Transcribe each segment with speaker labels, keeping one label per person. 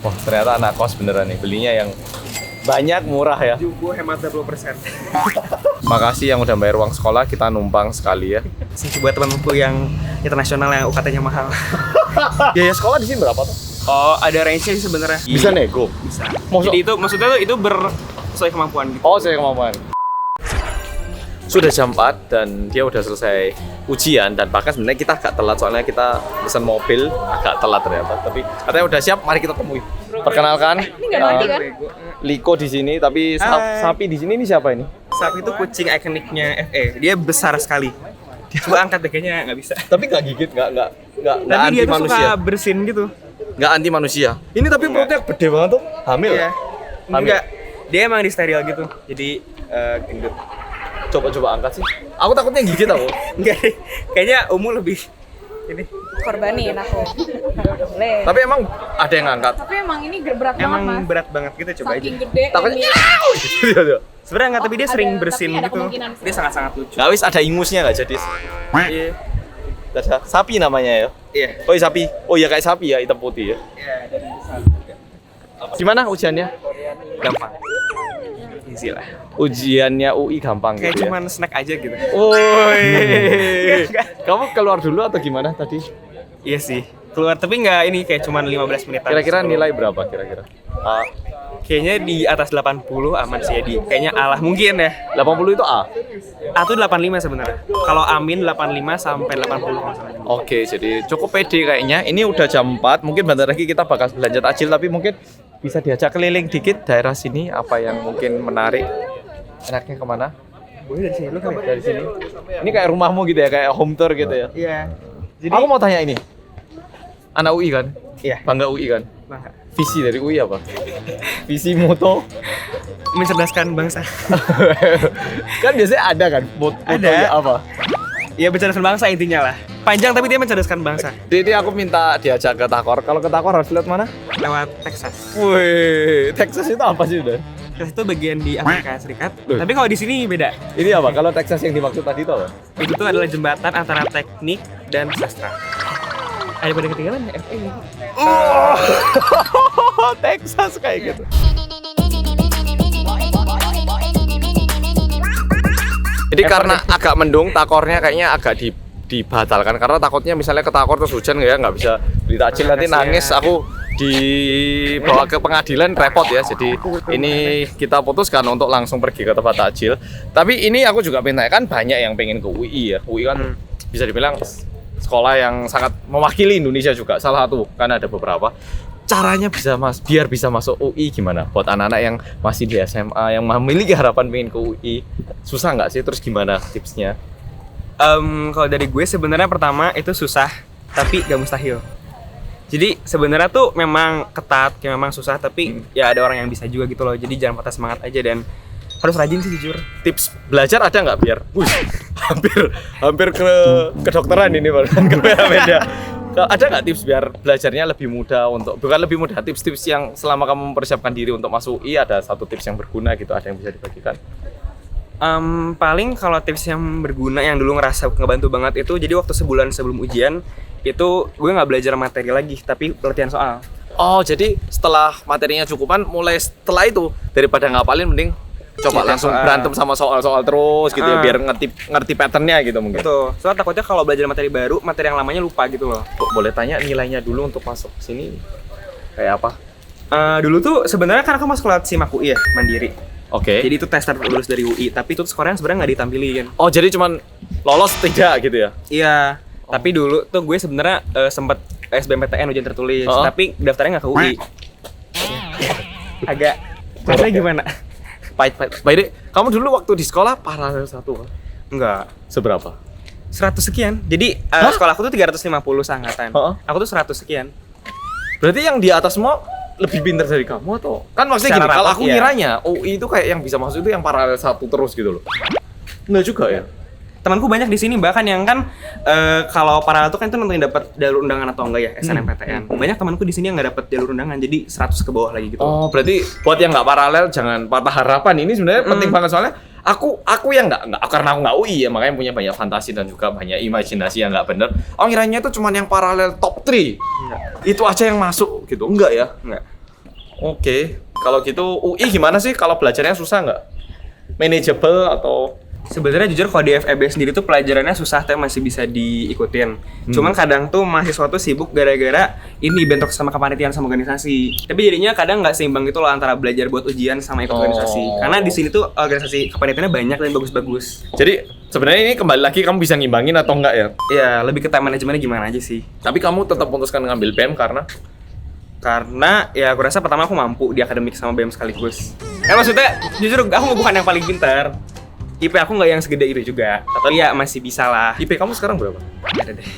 Speaker 1: Wah, ternyata anak kos beneran nih. Belinya yang banyak, murah ya.
Speaker 2: Jumbo hemat 20%.
Speaker 1: Makasih yang udah bayar uang sekolah, kita numpang sekali ya.
Speaker 2: Buat temanku yang internasional yang UKT-nya mahal.
Speaker 1: Biaya sekolah di sini berapa tuh?
Speaker 2: Oh, ada range-nya sih sebenarnya.
Speaker 1: Bisa nego?
Speaker 2: Bisa.
Speaker 1: Maksud-
Speaker 2: Jadi itu maksudnya tuh itu sesuai kemampuan gitu.
Speaker 1: Oh, saya kemampuan. Sudah jam 4 dan dia udah selesai ujian dan bahkan sebenarnya kita agak telat soalnya kita pesan mobil agak telat ternyata. Tapi katanya udah siap, mari kita temui. Perkenalkan,
Speaker 3: Ini nggak mati kan?
Speaker 1: Liko di sini, tapi sapi di sini ini siapa ini?
Speaker 2: Sapi itu kucing ikoniknya FA. Dia besar sekali. Coba angkat deh, kayaknya nggak bisa.
Speaker 1: Tapi nggak gigit, nggak
Speaker 2: Tapi
Speaker 1: anti
Speaker 2: dia tuh
Speaker 1: manusia.
Speaker 2: suka bersin gitu.
Speaker 1: Nggak anti manusia. Ini tapi perutnya gede banget tuh. Hamil.
Speaker 2: Iya.
Speaker 1: Hamil.
Speaker 2: Enggak. Dia emang di steril gitu. Jadi gendut.
Speaker 1: Coba angkat sih. Aku takutnya gigit aku.
Speaker 2: Enggak deh. Kayaknya Umu lebih ini.
Speaker 3: Korbanin aku. Boleh.
Speaker 1: Tapi emang ada yang ngangkat.
Speaker 3: Tapi emang ini berat banget,
Speaker 2: Emang
Speaker 3: Mas.
Speaker 2: berat banget gitu, coba aja.
Speaker 3: Saking gede
Speaker 1: Takutnya
Speaker 3: ini.
Speaker 2: Sebenarnya enggak, tapi dia sering
Speaker 3: Ada-
Speaker 2: bersin
Speaker 3: tapi ada
Speaker 2: gitu.
Speaker 3: kemungkinan sih.
Speaker 2: Dia sangat-sangat lucu.
Speaker 1: Nggak wis ada ingusnya nggak jadi.
Speaker 2: Iya.
Speaker 1: Ada sapi namanya ya.
Speaker 2: Iya.
Speaker 1: Oh iya sapi. Oh iya kayak sapi ya, hitam putih ya.
Speaker 2: Iya, dari besar.
Speaker 1: Gimana ujiannya?
Speaker 2: Gampang. Easy lah.
Speaker 1: Ujiannya UI gampang
Speaker 2: Kayak
Speaker 1: gitu ya.
Speaker 2: cuman snack aja gitu.
Speaker 1: Woi.
Speaker 2: Enggak.
Speaker 1: Kamu keluar dulu atau gimana tadi?
Speaker 2: Iya sih. Keluar tapi nggak ini kayak cuman 15 menitan.
Speaker 1: Kira-kira nilai berapa kira-kira?
Speaker 2: Kayaknya di atas 80 aman sih ya di. Kayaknya alah mungkin ya.
Speaker 1: 80 itu A.
Speaker 2: A tuh 85 sebenarnya. Kalau Amin 85 sampai 80 kalau nggak salah.
Speaker 1: Oke, jadi cukup pede kayaknya. Ini udah jam 4, mungkin bentar lagi kita bakal belanja takjil, tapi mungkin bisa diajak keliling dikit daerah sini, apa yang mungkin menarik. Enaknya kemana?
Speaker 2: Boleh dari sini lu kali.
Speaker 1: Dari sini. Ini kayak rumahmu gitu ya, kayak home tour gitu ya.
Speaker 2: Iya. Jadi
Speaker 1: Aku mau tanya ini. Anak UI kan?
Speaker 2: iya.
Speaker 1: Bangga UI kan?
Speaker 2: Bangga.
Speaker 1: Visi dari UI apa? Visi moto.
Speaker 2: Mencerdaskan bangsa.
Speaker 1: Kan biasanya ada kan motonya
Speaker 2: Ada.
Speaker 1: apa?
Speaker 2: Ya mencerdaskan bangsa intinya lah. Panjang tapi dia mencerdaskan bangsa.
Speaker 1: Jadi aku minta diajak ke Takor. Kalau ke Takor harus lihat mana?
Speaker 2: Lewat Texas.
Speaker 1: Wih, Texas itu apa sih udah?
Speaker 2: Texas itu bagian di Amerika Serikat.
Speaker 1: Loh.
Speaker 2: Tapi kalau di sini beda.
Speaker 1: Ini apa? Kalau Texas yang dimaksud tadi itu apa?
Speaker 2: Itu tuh adalah jembatan antara teknik dan sastra. Ada pada ketinggalan ya FA gitu.
Speaker 1: Texas kayak gitu. Jadi karena agak mendung, takornya kayaknya agak dibatalkan karena takutnya misalnya ke takor terus hujan ya nggak bisa beli takjil nanti
Speaker 2: Kasihan.
Speaker 1: nangis aku dibawa ke pengadilan repot ya. Jadi ini kita putuskan untuk langsung pergi ke tempat takjil. Tapi ini aku juga pengen tanya, kan banyak yang pengen ke UI ya. UI kan bisa dibilang sekolah yang sangat mewakili Indonesia juga. Salah satu kan ada beberapa. Caranya biar bisa masuk UI gimana? Buat anak-anak yang masih di SMA yang memiliki harapan pengen ke UI, susah nggak sih? Terus gimana tipsnya?
Speaker 2: Kalau dari gue sebenarnya pertama itu susah, tapi gak mustahil. Jadi sebenarnya tuh memang ketat, kayak memang susah, tapi ya ada orang yang bisa juga gitu loh. Jadi jangan patah semangat aja dan harus rajin sih jujur.
Speaker 1: Tips belajar ada nggak biar? Hampir ke kedokteran ini baru ke media. Ada nggak tips biar belajarnya lebih mudah bukan lebih mudah, tips-tips yang selama kamu mempersiapkan diri untuk masuk UI ada satu tips yang berguna gitu, ada yang bisa dibagikan?
Speaker 2: Paling kalau tips yang berguna yang dulu ngerasa ngebantu banget itu, jadi waktu sebulan sebelum ujian itu gue nggak belajar materi lagi, tapi latihan soal.
Speaker 1: Oh, jadi setelah materinya cukupan, mulai setelah itu daripada ngapalin mending coba
Speaker 2: Iya,
Speaker 1: langsung
Speaker 2: soal.
Speaker 1: berantem sama soal-soal terus gitu ya, biar ngerti patternnya gitu mungkin.
Speaker 2: Gitu. Soalnya takutnya kalau belajar materi baru, materi yang lamanya lupa gitu loh.
Speaker 1: Boleh tanya nilainya dulu untuk masuk sini kayak apa?
Speaker 2: Dulu tuh sebenarnya kan aku masuk lewat SIMAK UI ya, mandiri.
Speaker 1: Oke.
Speaker 2: Jadi itu tes lulus dari UI, tapi itu skornya sebenarnya nggak ditampilin.
Speaker 1: Oh, jadi cuman lolos tidak gitu ya?
Speaker 2: Iya. Tapi dulu tuh gue sebenarnya sempet SBMPTN ujian tertulis,
Speaker 1: Oh.
Speaker 2: tapi daftarnya nggak ke UI. Agak caranya gimana?
Speaker 1: Pahit. By the way, kamu dulu waktu di sekolah paralel 1 kan?
Speaker 2: Enggak.
Speaker 1: Seberapa?
Speaker 2: 100 sekian. Jadi sekolah aku tuh 350 seangkatan.
Speaker 1: Heeh.
Speaker 2: Aku tuh 100 sekian.
Speaker 1: Berarti yang di atas semua lebih pintar dari kamu atau? Kan maksudnya
Speaker 2: Secara
Speaker 1: gini, kalau
Speaker 2: rapot,
Speaker 1: aku
Speaker 2: iya.
Speaker 1: ngiranya UI itu kayak yang bisa masuk itu yang paralel 1 terus gitu loh. Enggak juga ya?
Speaker 2: Temanku banyak di sini bahkan yang kan kalau paralel tuh kan itu nentuin dapat jalur undangan atau enggak ya SNMPTN. Banyak temanku di sini yang nggak dapat jalur undangan, jadi 100 ke bawah lagi gitu.
Speaker 1: Oh, berarti buat yang nggak paralel jangan patah harapan. Ini sebenarnya penting banget soalnya aku yang nggak karena aku nggak UI ya, makanya punya banyak fantasi dan juga banyak imajinasi yang nggak bener. Oh, kiranya itu cuma yang paralel top 3.
Speaker 2: Enggak.
Speaker 1: Itu aja yang masuk gitu. Enggak ya?
Speaker 2: Enggak.
Speaker 1: Oke. Kalau gitu UI gimana sih? Kalau belajarnya susah nggak? Manageable atau?
Speaker 2: Sebenarnya jujur kalau di FEB sendiri tuh pelajarannya susah tapi masih bisa diikutin. Cuman kadang tuh mahasiswa tuh sibuk gara-gara ini bentrok sama kepanitiaan sama organisasi. Tapi jadinya kadang nggak seimbang gitu loh antara belajar buat ujian sama ikut organisasi. Karena di sini tuh organisasi kepanitiaannya banyak dan bagus-bagus.
Speaker 1: Jadi sebenarnya ini kembali lagi kamu bisa ngimbangin atau enggak ya?
Speaker 2: Ya lebih ke time manajemennya gimana aja sih.
Speaker 1: Tapi kamu tetap putuskan ngambil BEM karena
Speaker 2: ya aku rasa pertama aku mampu di akademik sama BEM sekaligus. Maksudnya jujur aku bukan yang paling pintar. IP aku nggak yang segede itu juga, tapi ya masih bisa lah.
Speaker 1: IP kamu sekarang berapa?
Speaker 2: Ada deh.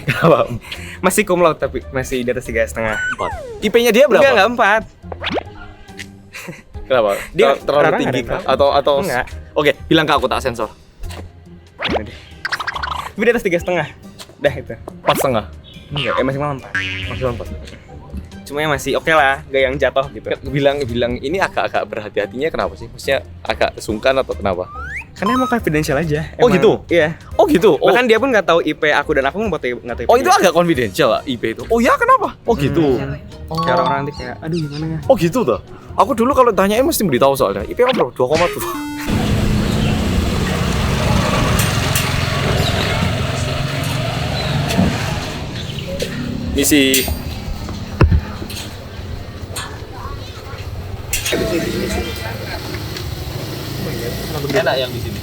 Speaker 1: Kenapa?
Speaker 2: Masih cum laude tapi masih di atas 3,5.
Speaker 1: 4. IP-nya dia berapa?
Speaker 2: Enggak 4.
Speaker 1: Kenapa?
Speaker 2: Dia
Speaker 1: terlalu
Speaker 2: orang
Speaker 1: tinggi
Speaker 2: ada.
Speaker 1: kah? Atau
Speaker 2: Enggak.
Speaker 1: Oke, bilang ke aku tak sensor.
Speaker 2: Gimana deh? Tapi di atas 3,5. Dah itu.
Speaker 1: 4,5.
Speaker 2: Enggak, maksimal 4.
Speaker 1: Maksimal 4.
Speaker 2: Cuma ya masih oke lah, gak yang jatuh gitu.
Speaker 1: Bilang ini agak berhati-hatinya kenapa sih? Maksudnya agak sungkan atau kenapa?
Speaker 2: Karena emang confidential aja.
Speaker 1: Oh,
Speaker 2: Emang-
Speaker 1: gitu?
Speaker 2: Iya.
Speaker 1: Oh gitu. Oh,
Speaker 2: Bahkan dia pun nggak tahu IP aku dan aku nggak tahu IP.
Speaker 1: oh itu
Speaker 2: dia.
Speaker 1: agak confidential lah IP itu. Oh ya kenapa? Oh gitu.
Speaker 2: Kayak orang-orang nanti kayak, aduh gimana ya?
Speaker 1: Oh gitu tuh. Aku dulu kalau tanyain mesti beritahu soalnya. IP aku berapa? 2,7. Misi. Enak yang di sini.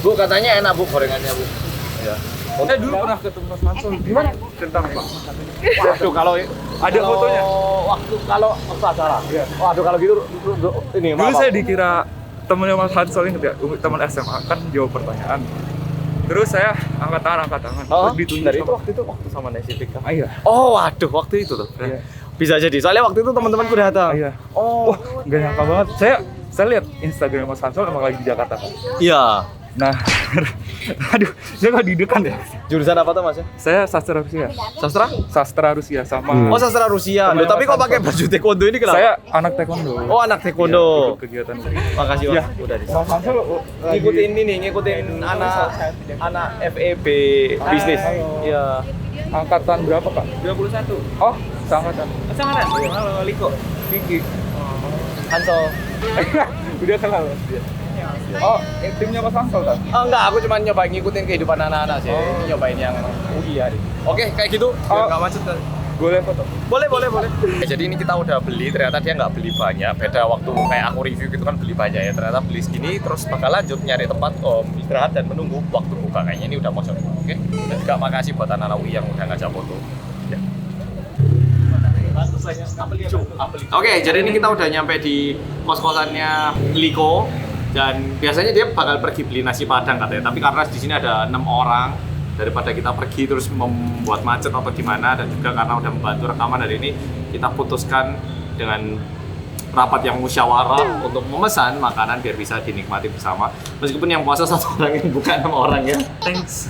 Speaker 1: Bu katanya enak bu gorengannya bu. Ya.
Speaker 4: Saya dulu pernah ketemu Mas Mansur. Gimana? Tentang Pak.
Speaker 1: Waduh kalau
Speaker 4: Ada fotonya.
Speaker 1: Waktu kalau acara.
Speaker 4: Iya.
Speaker 1: Waduh kalau gitu ini
Speaker 4: Dulu saya dikira temennya Mas Hansol inget ya, teman SMA kan jawab pertanyaan. Terus saya angkat tangan.
Speaker 1: Oh,
Speaker 4: Terus ditunjuk
Speaker 1: dari
Speaker 4: sama-
Speaker 1: itu waktu sama Nasifik kan?
Speaker 4: Ah, iya.
Speaker 1: Oh, waduh, waktu itu tuh.
Speaker 4: Iya.
Speaker 1: Bisa jadi. Soalnya waktu itu teman-temanku datang.
Speaker 4: Ah, iya.
Speaker 1: Oh,
Speaker 4: Wah, nggak nyangka banget. Saya lihat Instagram Mas Hansol emang lagi di Jakarta kan.
Speaker 1: iya.
Speaker 4: Nah, aduh, saya nggak didekan ya.
Speaker 1: Jurusan apa tuh, Mas?
Speaker 4: Saya sastra Rusia.
Speaker 1: Sastra?
Speaker 4: Sastra Rusia sama.
Speaker 1: Oh, sastra Rusia. Loh,
Speaker 4: Temannya
Speaker 1: tapi
Speaker 4: Mas
Speaker 1: kok pakai
Speaker 4: Hansol.
Speaker 1: baju taekwondo ini kenapa?
Speaker 4: Saya anak taekwondo.
Speaker 1: Oh, anak
Speaker 4: Iya,
Speaker 1: taekwondo.
Speaker 4: ikut kegiatan.
Speaker 1: Makasih, Mas.
Speaker 4: Iya.
Speaker 1: Udah di.
Speaker 4: Mas Hansol
Speaker 1: Ngikutin ini, ngikutin anak FEB bisnis. Iya.
Speaker 4: angkatan berapa, Kak?
Speaker 2: 21.
Speaker 4: Oh, seangkatan.
Speaker 2: Sangat. Halo Liko.
Speaker 4: Tinggi.
Speaker 1: Hansol.
Speaker 4: Udah kenal Mas dia. Oh, timnya Mas Hansol kan?
Speaker 1: Oh, enggak, aku cuma nyoba ngikutin kehidupan anak-anak sih. Ini nyobain yang UI hari. Oke, kayak gitu.
Speaker 4: Oh.
Speaker 1: Enggak macet kan?
Speaker 4: Boleh foto?
Speaker 1: Boleh. Jadi ini kita udah beli, ternyata dia nggak beli banyak. Beda waktu kayak aku review gitu kan beli banyak ya. Ternyata beli segini, terus bakal lanjut nyari tempat istirahat dan menunggu waktu buka. Kayaknya ini udah kosong. Oke. Dan juga makasih buat anak-anak UI yang udah ngajak foto. Ya. Oke, jadi ini kita udah nyampe di kos-kosannya Liko. Dan biasanya dia bakal pergi beli nasi padang katanya. Tapi karena di sini ada 6 orang, daripada kita pergi terus membuat macet atau gimana, dan juga karena udah membantu rekaman hari ini, kita putuskan dengan rapat yang musyawarah untuk memesan makanan biar bisa dinikmati bersama. Meskipun yang puasa 1 orang yang bukan 6 orang ya.
Speaker 2: Thanks.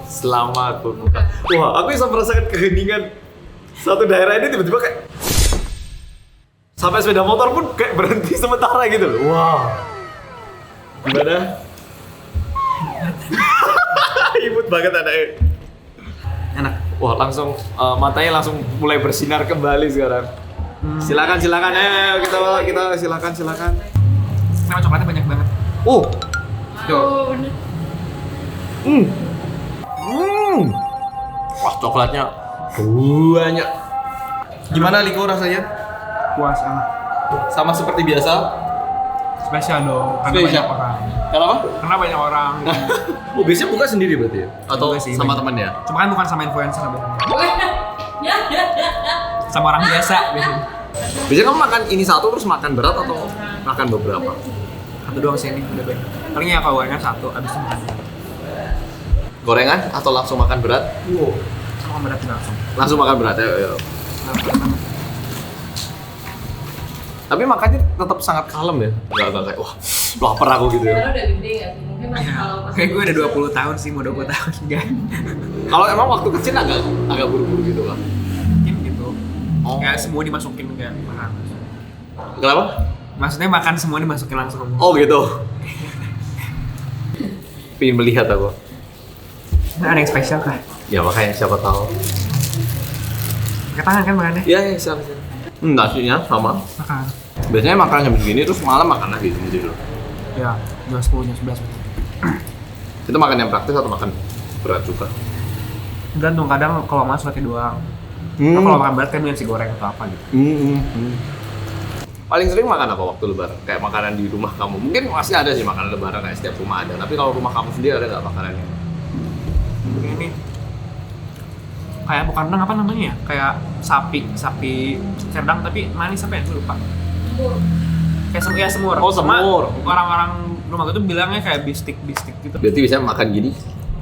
Speaker 1: Selamat berbuka. Wah, aku bisa merasakan keheningan satu daerah ini tiba-tiba kayak sampai sepeda motor pun kayak berhenti sementara gitu loh. Wow. Gimana? Imut banget anaknya.
Speaker 2: Enak.
Speaker 1: Wah, langsung matanya langsung mulai bersinar kembali sekarang. Silakan. Kita silakan.
Speaker 2: Memang coklatnya banyak banget.
Speaker 3: Oh, bener.
Speaker 1: Wah, coklatnya banyak. Gimana Liko rasanya?
Speaker 2: Puas
Speaker 1: Sama seperti biasa?
Speaker 2: Spesial dong, karena
Speaker 1: Spesial.
Speaker 2: banyak orang.
Speaker 1: Kenapa?
Speaker 2: Karena banyak orang.
Speaker 1: Oh, biasanya buka sendiri berarti ya? Atau
Speaker 2: Buka sih,
Speaker 1: sama
Speaker 2: banyak.
Speaker 1: temannya?
Speaker 2: Cuma kan bukan sama influencer biasanya. Sama orang biasa biasanya.
Speaker 1: Biasanya kamu makan ini satu terus makan berat atau makan beberapa?
Speaker 2: Satu doang sih ini udah banyak. Palingnya kalau gorengan satu, abis itu makan.
Speaker 1: Gorengan atau langsung makan berat?
Speaker 2: Sama berat juga langsung.
Speaker 1: Langsung makan berat ya. Tapi makannya tetap sangat kalem ya? Enggak kayak, wah lapar aku gitu ya.
Speaker 3: Karena udah gede ya, mungkin masih kalau pas
Speaker 2: Kayak gue udah 20 tahun sih, mau 20 tahun enggak.
Speaker 1: Kalau emang waktu kecil agak buru-buru gitu kan?
Speaker 2: Mungkin gitu.
Speaker 1: Oh.
Speaker 2: Kayak semua dimasukin enggak makan.
Speaker 1: Kenapa?
Speaker 2: Maksudnya makan semua dimasukin langsung.
Speaker 1: Oh gitu. Pengen melihat aku.
Speaker 2: Nah, ada yang spesial kah?
Speaker 1: Ya makanya siapa tahu.
Speaker 2: Pakai tangan kan makannya?
Speaker 1: Iya, siap. Nasinya sama.
Speaker 2: Makan.
Speaker 1: Biasanya makan jam segini terus malam makan lagi gitu loh.
Speaker 2: Ya, jam 10, jam 11.
Speaker 1: Itu makan yang praktis atau makan berat juga?
Speaker 2: Gantung, kadang kalau mas pakai doang. Kalau makan berat kan nasi goreng atau apa gitu.
Speaker 1: Paling sering makan apa waktu lebaran? Kayak makanan di rumah kamu. Mungkin masih ada sih makanan lebaran kayak setiap rumah ada. Tapi kalau rumah kamu sendiri ada nggak makanannya?
Speaker 2: Ini kayak bukan rendang apa namanya ya? Kayak sapi serdang tapi manis apa ya? Gue lupa. Kayak semur.
Speaker 1: Oh, semur.
Speaker 2: Cuma orang-orang rumah gue tuh bilangnya kayak bistik gitu.
Speaker 1: Berarti bisa makan gini,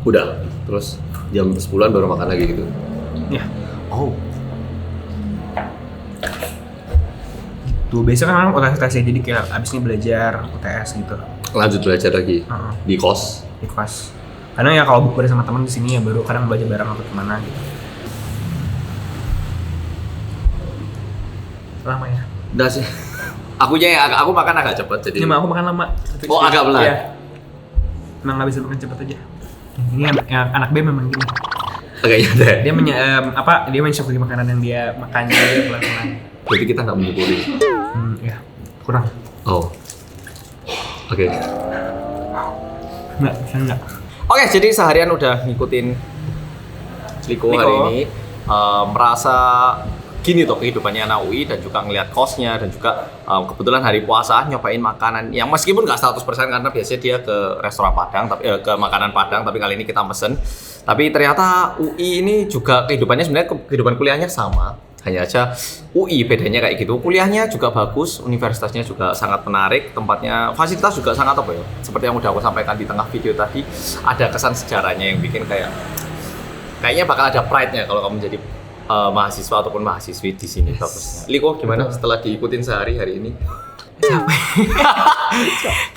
Speaker 1: udah. Terus jam 10-an baru makan lagi gitu.
Speaker 2: Ya.
Speaker 1: Oh.
Speaker 2: Tuh biasanya kan orang UTS ya, jadi kayak abis ini belajar UTS gitu.
Speaker 1: Lanjut belajar lagi di kos.
Speaker 2: Di kelas. Kadang ya kalau buku sama teman di sini ya baru kadang belajar bareng atau kemana gitu. Lama ya.
Speaker 1: Udah sih. Aku makan agak cepet jadi.
Speaker 2: Ini mah aku makan lama.
Speaker 1: Oh, agak pelan.
Speaker 2: Iya. Emang nggak bisa makan cepet aja. Ini anak B memang gini.
Speaker 1: Agak nyantai.
Speaker 2: Dia mensyukuri makanan yang dia makannya dia pelan-pelan.
Speaker 1: Berarti kita nggak menyukuri.
Speaker 2: Ya kurang.
Speaker 1: Oh. Oke.
Speaker 2: Enggak.
Speaker 1: Oke, jadi seharian udah ngikutin Liko hari ini. Merasa gini tuh kehidupannya anak UI dan juga ngelihat kosnya dan juga kebetulan hari puasa nyobain makanan yang meskipun nggak 100% karena biasanya dia ke restoran Padang tapi ke makanan Padang tapi kali ini kita pesen. Tapi ternyata UI ini juga kehidupannya sebenarnya kehidupan kuliahnya sama. Hanya aja UI bedanya kayak gitu. Kuliahnya juga bagus, universitasnya juga sangat menarik, tempatnya fasilitas juga sangat apa ya? Seperti yang udah aku sampaikan di tengah video tadi, ada kesan sejarahnya yang bikin kayaknya bakal ada pride-nya kalau kamu jadi mahasiswa ataupun mahasiswi di sini bagusnya. Liko gimana setelah diikutin sehari hari ini?
Speaker 2: Capek.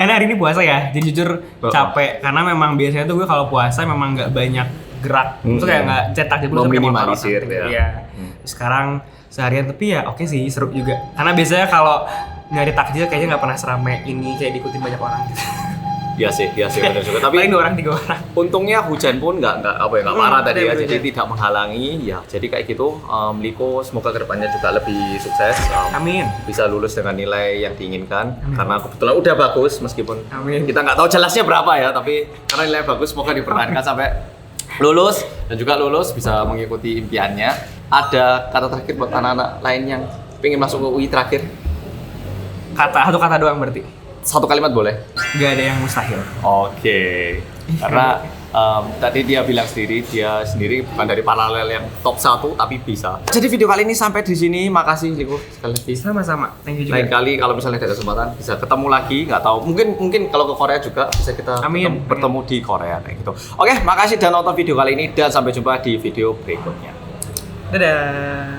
Speaker 2: Karena hari ini puasa ya, jadi jujur capek. Karena memang biasanya tuh gue kalau puasa memang nggak banyak gerak. Terus kayak nggak cetak jadi
Speaker 1: meminimalisir ya.
Speaker 2: Iya. Sekarang seharian tapi ya oke sih seru juga. Karena biasanya kalau nyari takjil kayaknya nggak pernah seramai ini kayak diikutin banyak orang gitu.
Speaker 1: Iya sih benar juga. Tapi
Speaker 2: paling 2 orang 3 orang.
Speaker 1: Untungnya hujan pun nggak parah tadi ya, jadi tidak menghalangi ya. Jadi kayak gitu, Liko semoga kedepannya juga lebih sukses.
Speaker 2: Amin.
Speaker 1: Bisa lulus dengan nilai yang diinginkan. Karena kebetulan udah bagus meskipun
Speaker 2: Amin.
Speaker 1: kita nggak tahu jelasnya berapa ya, tapi karena nilai bagus semoga dipertahankan sampai lulus dan juga lulus bisa mengikuti impiannya. Ada kata terakhir buat anak-anak lain yang pengen masuk ke UI terakhir?
Speaker 2: Satu kata doang berarti.
Speaker 1: Satu kalimat boleh?
Speaker 2: Gak ada yang mustahil.
Speaker 1: Oke. Karena tadi dia bilang sendiri, dia sendiri bukan dari paralel yang top 1 tapi bisa. Jadi video kali ini sampai di sini. Makasih Liko sekali lagi.
Speaker 2: Sama-sama. Thank you juga.
Speaker 1: Lain kali kalau misalnya ada kesempatan bisa ketemu lagi, nggak tahu. Mungkin kalau ke Korea juga bisa kita bertemu di Korea kayak gitu. Oke, makasih dan nonton video kali ini dan sampai jumpa di video berikutnya.
Speaker 2: Dadah.